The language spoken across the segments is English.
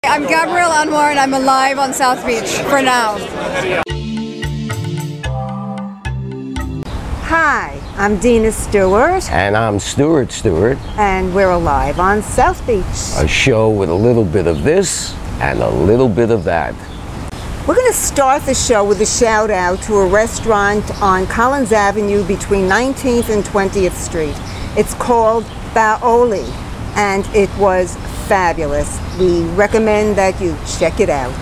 I'm Gabrielle Anwar and I'm alive on South Beach for now. Hi, I'm Dina Stewart. And I'm Stuart Stewart. And we're alive on South Beach. A show with a little bit of this and a little bit of that. We're going to start the show with a shout out to a restaurant on Collins Avenue between 19th and 20th Street. It's called Baoli and it was fabulous. We recommend that you check it out.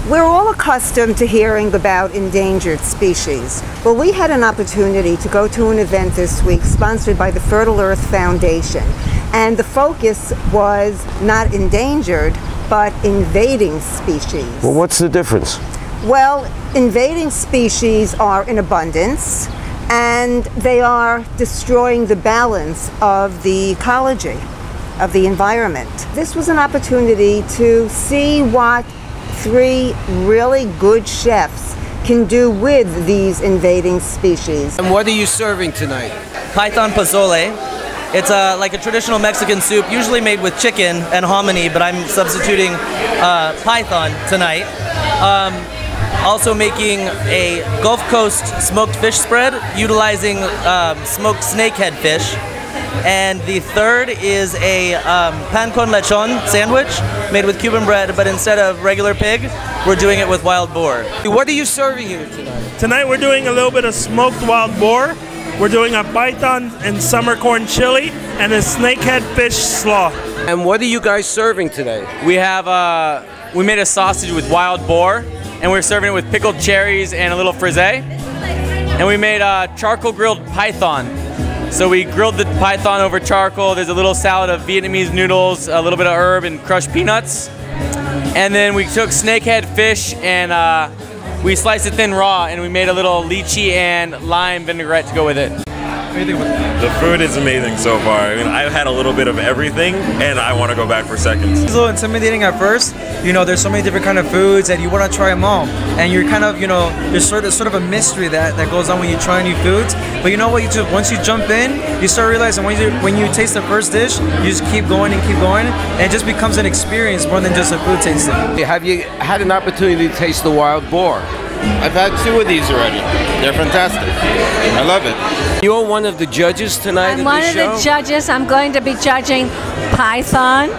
We're all accustomed to hearing about endangered species. Well, we had an opportunity to go to an event this week sponsored by the Fertile Earth Foundation. And the focus was not endangered, but invading species. Well, what's the difference? Well, invading species are in abundance, and they are destroying the balance of the ecology, of the environment. This was an opportunity to see what 3 really good chefs can do with these invading species. And what are you serving tonight? Python pozole. It's like a traditional Mexican soup, usually made with chicken and hominy, but I'm substituting python tonight. Also making a Gulf Coast smoked fish spread, utilizing smoked snakehead fish. And the third is a pan con lechon sandwich made with Cuban bread, but instead of regular pig, we're doing it with wild boar. What are you serving here tonight? Tonight we're doing a little bit of smoked wild boar. We're doing a python and summer corn chili and a snakehead fish slaw. And what are you guys serving today? We have we made a sausage with wild boar, and we're serving it with pickled cherries and a little frisee. And we made a charcoal grilled python. So we grilled the python over charcoal. There's a little salad of Vietnamese noodles, a little bit of herb and crushed peanuts. And then we took snakehead fish and we sliced it thin raw, and we made a little lychee and lime vinaigrette to go with it. The food is amazing so far. I mean, I've had a little bit of everything, and I want to go back for seconds. It's a little intimidating at first. You know, there's so many different kind of foods, and you want to try them all. And you're kind of, you know, there's sort of a mystery that goes on when you try new foods. But you know what? Once you jump in, you start realizing when you taste the first dish, you just keep going, and it just becomes an experience more than just a food tasting. Have you had an opportunity to taste the wild boar? I've had 2 of these already. They're fantastic. I love it. You're one of the judges tonight I'm one of the judges. I'm going to be judging python,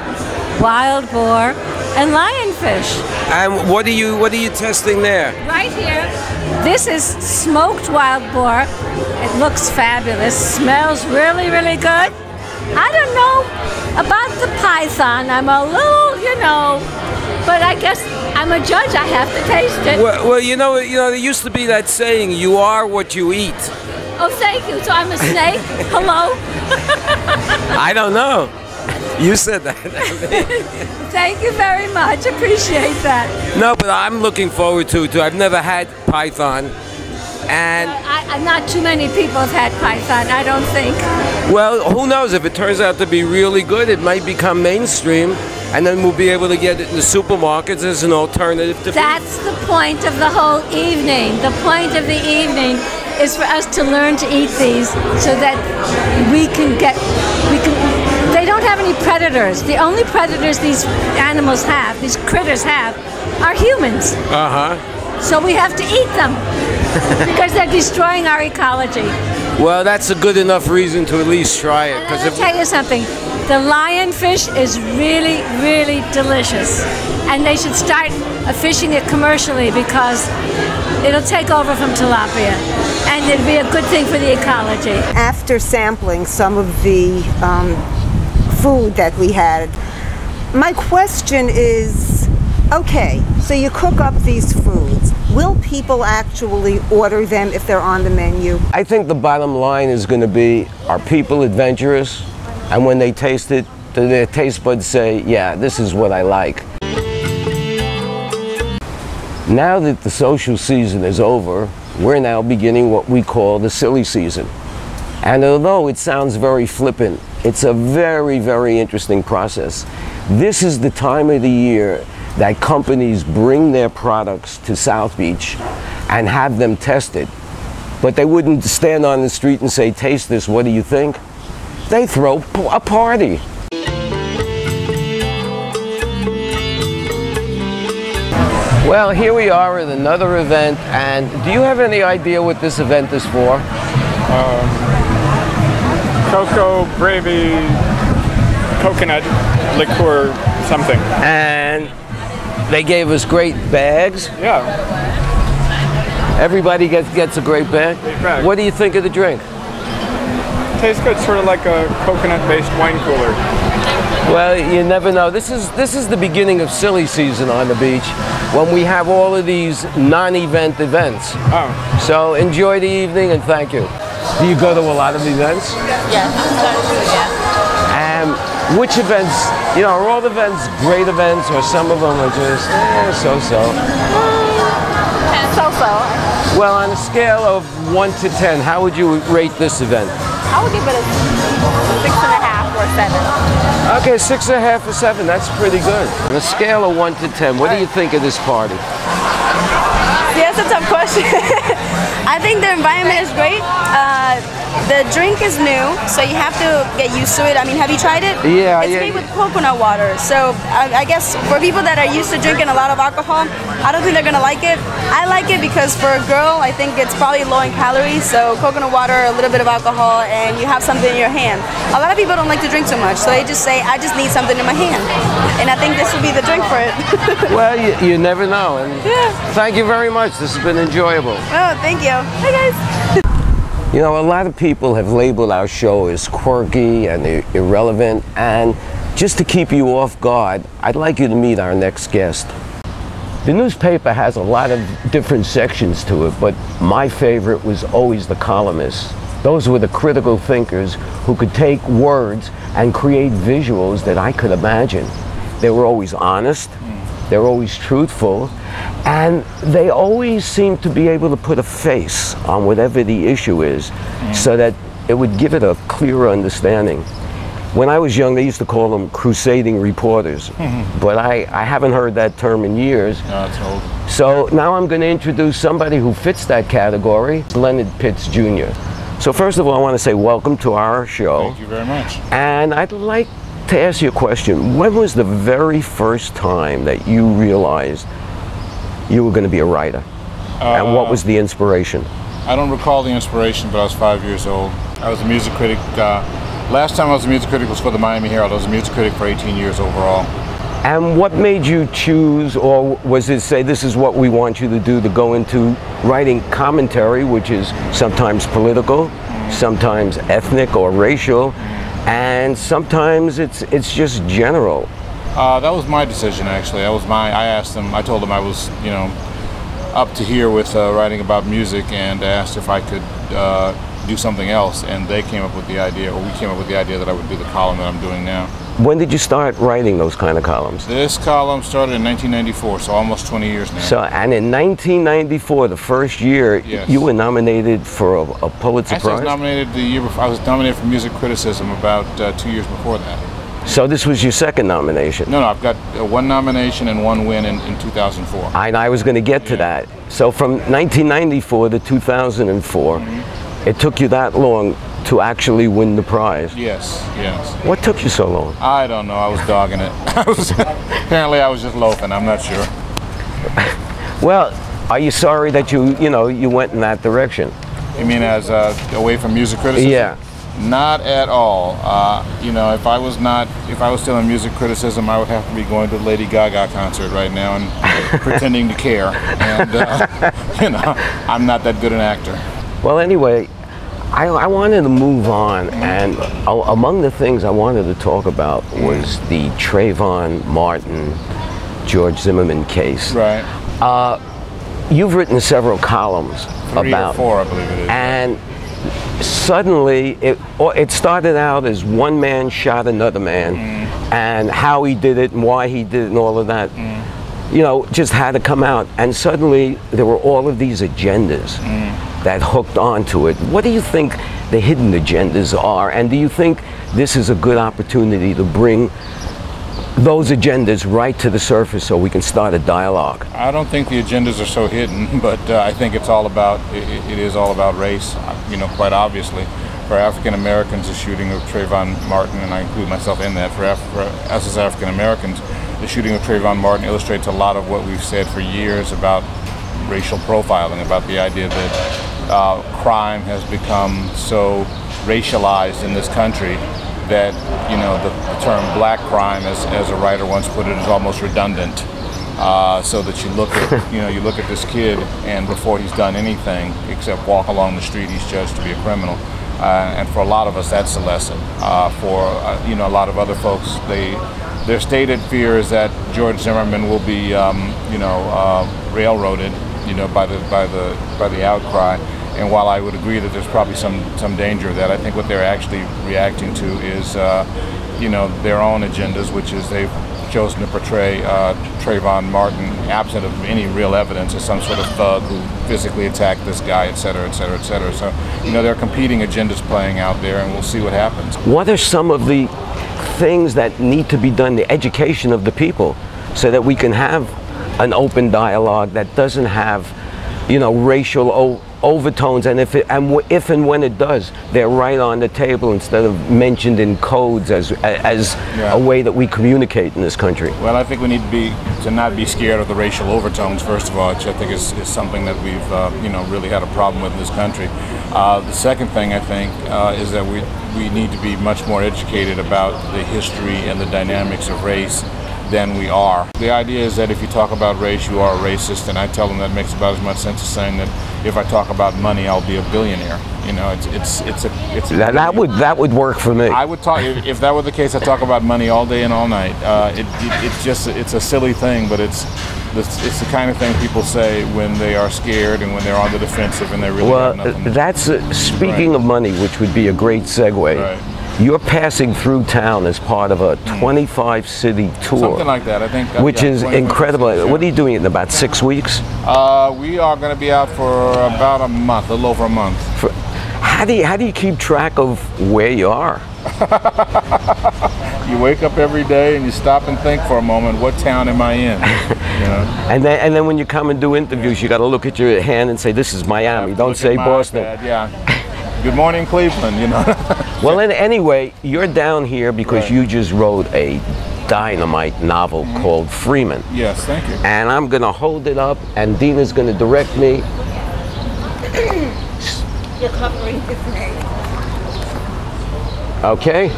wild boar, and lionfish. And what are you testing there? Right here. This is smoked wild boar. It looks fabulous. Smells really, really good. I don't know about the python. I'm a little, you know, but I guess I'm a judge. I have to taste it. Well, you know, there used to be that saying, "You are what you eat." Oh, thank you. So I'm a snake. Hello. I don't know. You said that. Thank you very much. Appreciate that. No, but I'm looking forward to it too. I've never had python, and not too many people have had python. I don't think. Well, who knows? If it turns out to be really good, it might become mainstream, and then we'll be able to get it in the supermarkets as an alternative to food. That's the point of the whole evening. The point of the evening is for us to learn to eat these so that they don't have any predators. The only predators these animals have, these critters have, are humans. So we have to eat them because they're destroying our ecology. Well, that's a good enough reason to at least try it. And I'll tell you something. The lionfish is really, really delicious. And they should start fishing it commercially because it'll take over from tilapia. And it'll be a good thing for the ecology. After sampling some of the food that we had, my question is, okay, so you cook up these foods. Will people actually order them if they're on the menu? I think the bottom line is going to be, are people adventurous? And when they taste it, do their taste buds say, yeah, this is what I like? Now that the social season is over, we're now beginning what we call the silly season. And although it sounds very flippant, it's a very, very interesting process. This is the time of the year that companies bring their products to South Beach and have them tested. But they wouldn't stand on the street and say, taste this, what do you think? They throw a party. Well, here we are at another event, and do you have any idea what this event is for? Cocoa, gravy, coconut, liqueur, something. And they gave us great bags. Yeah. Everybody gets a great bag. Great bag. What do you think of the drink? Tastes good, sort of like a coconut-based wine cooler. Well, you never know. This is the beginning of silly season on the beach, when we have all of these non-event events. Oh. So enjoy the evening and thank you. Do you go to a lot of events? Yeah, And which events, you know, are all events great events, or some of them are just so-so? So-so. Well, on a scale of 1 to 10, how would you rate this event? I would give it a 6.5 or 7. Okay, 6.5 or 7, that's pretty good. On a scale of 1 to 10, what do you think of this party? Yeah, that's a tough question. I think the environment is great. The drink is new, so you have to get used to it. I mean, have you tried it? Yeah. It's made with coconut water, so I guess for people that are used to drinking a lot of alcohol, I don't think they're gonna like it. I like it because for a girl, I think it's probably low in calories, so coconut water, a little bit of alcohol, and you have something in your hand. A lot of people don't like to drink so much, so they just say, I just need something in my hand. And I think this would be the drink for it. Well, you never know. And yeah. Thank you very much. This has been enjoyable. Oh, thank you. Hi, guys. You know, a lot of people have labeled our show as quirky and irrelevant, and just to keep you off guard, I'd like you to meet our next guest. The newspaper has a lot of different sections to it, but my favorite was always the columnists. Those were the critical thinkers who could take words and create visuals that I could imagine. They were always honest, they were always truthful, and they always seemed to be able to put a face on whatever the issue is, so that it would give it a clearer understanding. When I was young, they used to call them crusading reporters, but I haven't heard that term in years. No, it's old. So now I'm going to introduce somebody who fits that category, Leonard Pitts Jr. So first of all, I want to say welcome to our show. Thank you very much. And I'd like to ask you a question. When was the very first time that you realized you were going to be a writer? And what was the inspiration? I don't recall the inspiration, but I was 5 years old. I was a music critic. Last time I was a music critic was for the Miami Herald. I was a music critic for 18 years overall. And what made you choose, or was it say, this is what we want you to do, to go into writing commentary, which is sometimes political, sometimes ethnic or racial, and sometimes it's just general? That was my decision, actually. I asked them, I told them I was, you know, up to here with writing about music, and asked if I could do something else, and they came up with the idea, or we came up with the idea that I would do the column that I'm doing now. When did you start writing those kind of columns? This column started in 1994, so almost 20 years now. So, and in 1994, the first year, yes, you were nominated for a Pulitzer Prize? I was nominated the year before. I was nominated for music criticism about 2 years before that. So this was your second nomination? No, I've got one nomination and one win in 2004. I was going to get to that. So from 1994 to 2004, it took you that long to actually win the prize? Yes, yes. What took you so long? I don't know. I was dogging it. Apparently I was just loafing. I'm not sure. Well, are you sorry that you went in that direction? You mean as away from music criticism? Yeah. Not at all. You know, if I was still in music criticism, I would have to be going to the Lady Gaga concert right now and pretending to care. And you know, I'm not that good an actor. Well, anyway, I wanted to move on, and among the things I wanted to talk about was the Trayvon Martin, George Zimmerman case. Right. You've written several columns about 3 or 4, I believe it is. And suddenly, it started out as one man shot another man, and how he did it and why he did it and all of that, you know, just had to come out. And suddenly, there were all of these agendas that hooked onto it. What do you think the hidden agendas are? And do you think this is a good opportunity to bring those agendas right to the surface so we can start a dialogue? I don't think the agendas are so hidden, but I think it's all about, it is all about race, you know, quite obviously. For African Americans, the shooting of Trayvon Martin, and I include myself in that, for us as African Americans, the shooting of Trayvon Martin illustrates a lot of what we've said for years about racial profiling, about the idea that crime has become so racialized in this country that, you know, the term black crime, as a writer once put it, is almost redundant. So that you look at, you look at this kid, and before he's done anything except walk along the street, he's judged to be a criminal. And for a lot of us, that's the lesson. For a lot of other folks, their stated fear is that George Zimmerman will be, railroaded, by the outcry. And while I would agree that there's probably some danger of that, I think what they're actually reacting to is, their own agendas, which is they've chosen to portray Trayvon Martin, absent of any real evidence, as some sort of thug who physically attacked this guy, et cetera, et cetera, et cetera. So, there are competing agendas playing out there, and we'll see what happens. What are some of the things that need to be done, the education of the people, so that we can have an open dialogue that doesn't have, racial overtones, and if and when it does, they're right on the table instead of mentioned in codes as a way that we communicate in this country? Well, I think we need to not be scared of the racial overtones, first of all, which I think is something that we've really had a problem with in this country. The second thing, I think, is that we need to be much more educated about the history and the dynamics of race than we are. The idea is that if you talk about race, you are a racist, and I tell them that makes about as much sense as saying that if I talk about money, I'll be a billionaire. That would work for me. I would talk if that were the case. I talk about money all day and all night. It's a silly thing, but it's the kind of thing people say when they are scared and when they're on the defensive and they really have nothing. That's speaking of money, which would be a great segue. Right. You're passing through town as part of a 25-city tour. Something like that, I think. Which is incredible. Cities, yeah. What are you doing in about 6 weeks? We are going to be out for about a month, a little over a month. How do you keep track of where you are? You wake up every day and you stop and think for a moment, what town am I in? And then when you come and do interviews, you got to look at your hand and say, this is Miami. Don't say Boston. iPad, yeah. Good morning, Cleveland, Well, anyway, you're down here because you just wrote a dynamite novel called Freeman. Yes, thank you. And I'm going to hold it up, and Dina's going to direct me. You're covering his name. Okay?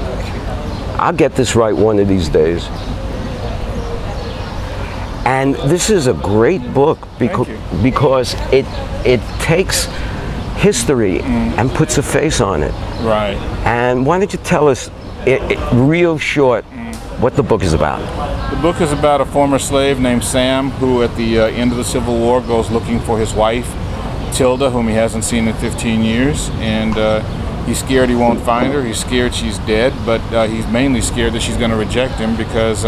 I'll get this right one of these days. And this is a great book because it takes history and puts a face on it. Right. And why don't you tell us, real short, what the book is about? The book is about a former slave named Sam who at the end of the Civil War goes looking for his wife, Tilda, whom he hasn't seen in 15 years. And he's scared he won't find her. He's scared she's dead, but he's mainly scared that she's going to reject him because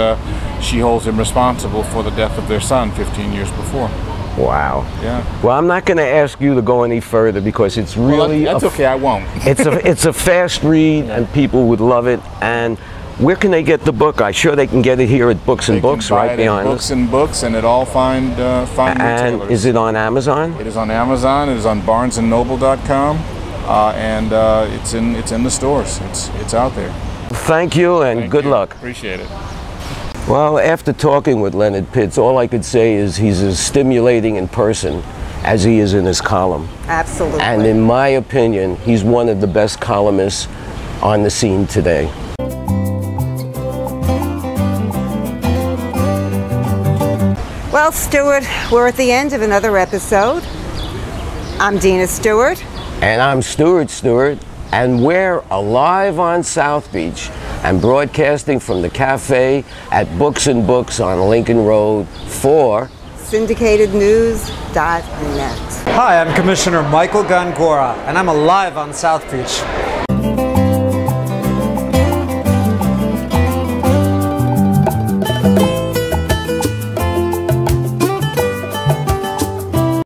she holds him responsible for the death of their son 15 years before. Wow. Yeah. Well, I'm not going to ask you to go any further because it's really... Well, that's okay, I won't. It's a fast read and people would love it. And where can they get the book? I'm sure they can get it here at Books and Books right behind us. Books and Books, and it all find retailers. And is it on Amazon? It is on Amazon. It is on BarnesandNoble.com, and it's in the stores. It's out there. Thank you, and good luck. Appreciate it. Well, after talking with Leonard Pitts, all I could say is he's as stimulating in person as he is in his column. Absolutely. And in my opinion, he's one of the best columnists on the scene today. Well, Stuart, we're at the end of another episode. I'm Dina Stewart. And I'm Stuart Stewart, and we're alive on South Beach and broadcasting from the cafe at Books and Books on Lincoln Road for syndicatednews.net. Hi, I'm Commissioner Michael Gongora, and I'm alive on South Beach.